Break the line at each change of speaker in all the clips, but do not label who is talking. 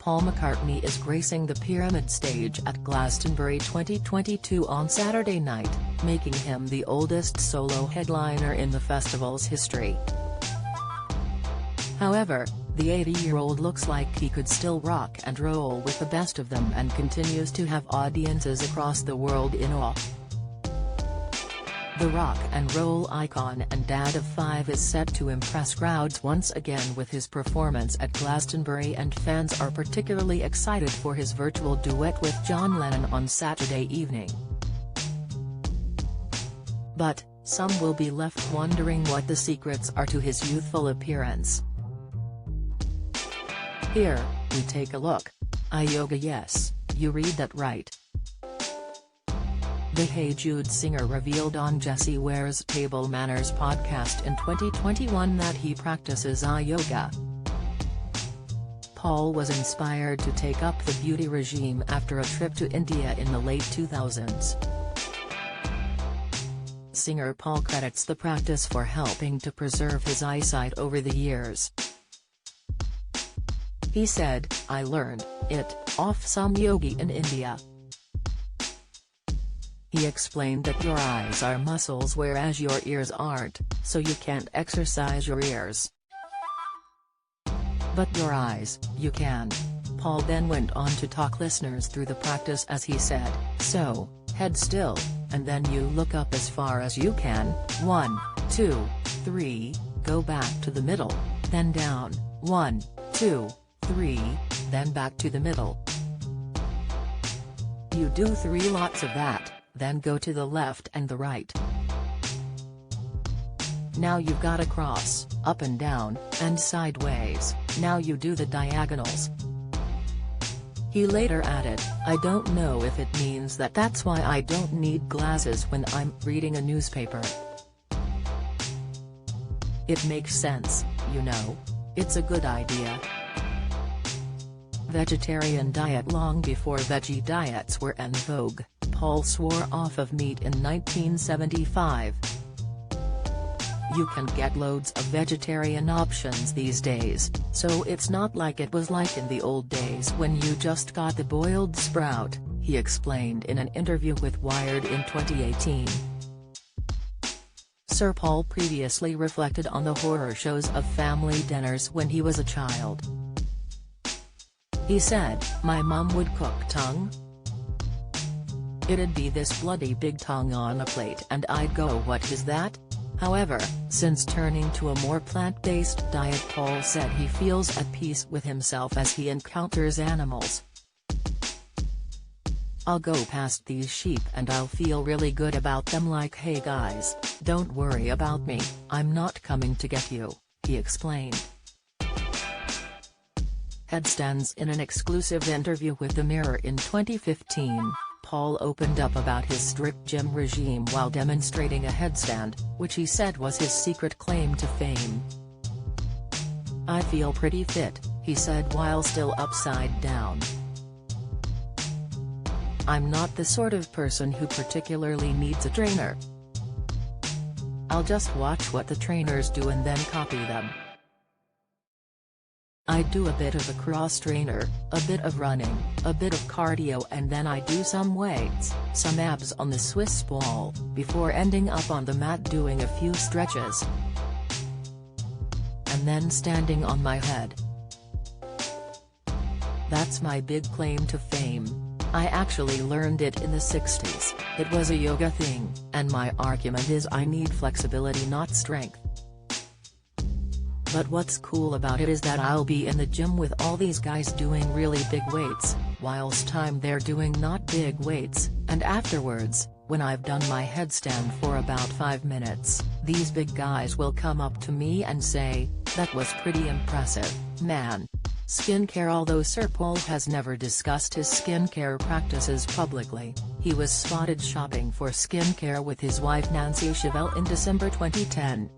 Paul McCartney is gracing the Pyramid stage at Glastonbury 2022 on Saturday night, making him the oldest solo headliner in the festival's history. However, the 80-year-old looks like he could still rock and roll with the best of them and continues to have audiences across the world in awe. The rock and roll icon and dad of 5 is set to impress crowds once again with his performance at Glastonbury, and fans are particularly excited for his virtual duet with John Lennon on Saturday evening. But, some will be left wondering what the secrets are to his youthful appearance. Here, we take a look. Yoga, yes, you read that right. The Hey Jude singer revealed on Jessie Ware's Table Manners podcast in 2021 that he practices yoga. Paul was inspired to take up the beauty regime after a trip to India in the late 2000s. Singer Paul credits the practice for helping to preserve his eyesight over the years. He said, "I learned it off some yogi in India." He explained that your eyes are muscles whereas your ears aren't, so you can't exercise your ears. But your eyes, you can. Paul then went on to talk listeners through the practice as he said, "So, head still, and then you look up as far as you can, 1, 2, 3, go back to the middle, then down, 1, 2, 3, then back to the middle. You do 3 lots of that. Then go to the left and the right. Now you've got a cross, up and down, and sideways, now you do the diagonals." He later added, "I don't know if it means that that's why I don't need glasses when I'm reading a newspaper. It makes sense, you know. It's a good idea." Vegetarian diet. Long before veggie diets were en vogue, Paul swore off of meat in 1975. You can get loads of vegetarian options these days, so it's not like it was like in the old days when you just got the boiled sprout, he explained in an interview with Wired in 2018. Sir Paul previously reflected on the horror shows of family dinners when he was a child. He said, "My mum would cook tongue. It'd be this bloody big tongue on a plate and I'd go, what is that?" However, since turning to a more plant-based diet, Paul said he feels at peace with himself as he encounters animals. "I'll go past these sheep and I'll feel really good about them, like, hey guys, don't worry about me, I'm not coming to get you," he explained. Headstands. In an exclusive interview with The Mirror in 2015, Paul opened up about his strict gym regime while demonstrating a headstand, which he said was his secret claim to fame. "I feel pretty fit," he said while still upside down. "I'm not the sort of person who particularly needs a trainer. I'll just watch what the trainers do and then copy them. I do a bit of a cross trainer, a bit of running, a bit of cardio, and then I do some weights, some abs on the Swiss ball, before ending up on the mat doing a few stretches. And then standing on my head. That's my big claim to fame. I actually learned it in the 60s, it was a yoga thing, and my argument is I need flexibility, not strength. But what's cool about it is that I'll be in the gym with all these guys doing really big weights, whilst they're doing not big weights, and afterwards, when I've done my headstand for about 5 minutes, these big guys will come up to me and say, 'That was pretty impressive, man.'" Skincare. Although Sir Paul has never discussed his skincare practices publicly, he was spotted shopping for skincare with his wife Nancy Chevelle in December 2010.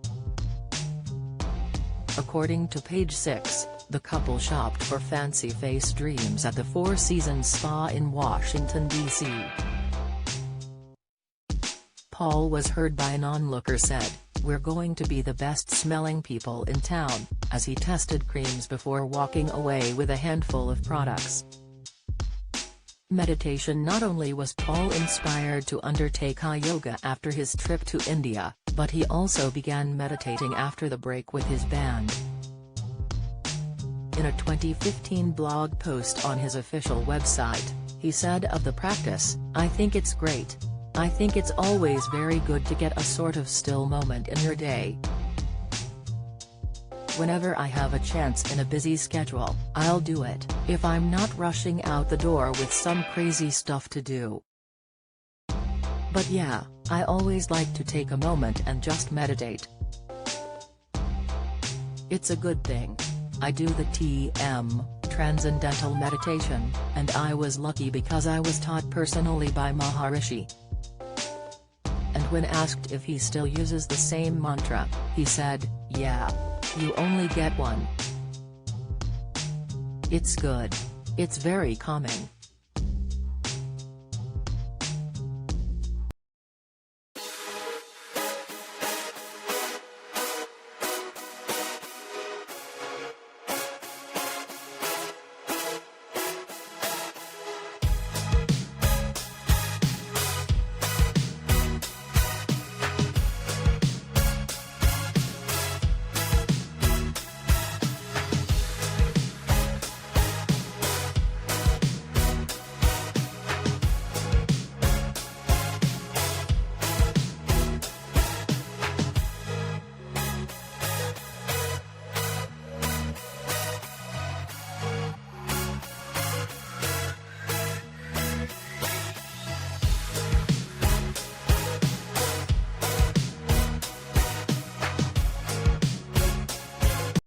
According to Page 6, the couple shopped for Fancy Face Dreams at the Four Seasons Spa in Washington, D.C. Paul was heard by an onlooker said, "We're going to be the best smelling people in town." as he tested creams before walking away with a handful of products. Meditation. Not only was Paul inspired to undertake yoga after his trip to India, but he also began meditating after the break with his band. In a 2015 blog post on his official website, he said of the practice, "I think it's great. I think it's always very good to get a sort of still moment in your day. Whenever I have a chance in a busy schedule, I'll do it, if I'm not rushing out the door with some crazy stuff to do. But yeah, I always like to take a moment and just meditate. It's a good thing. I do the TM, Transcendental Meditation, and I was lucky because I was taught personally by Maharishi." And when asked if he still uses the same mantra, he said, "Yeah. You only get one. It's good. It's very calming."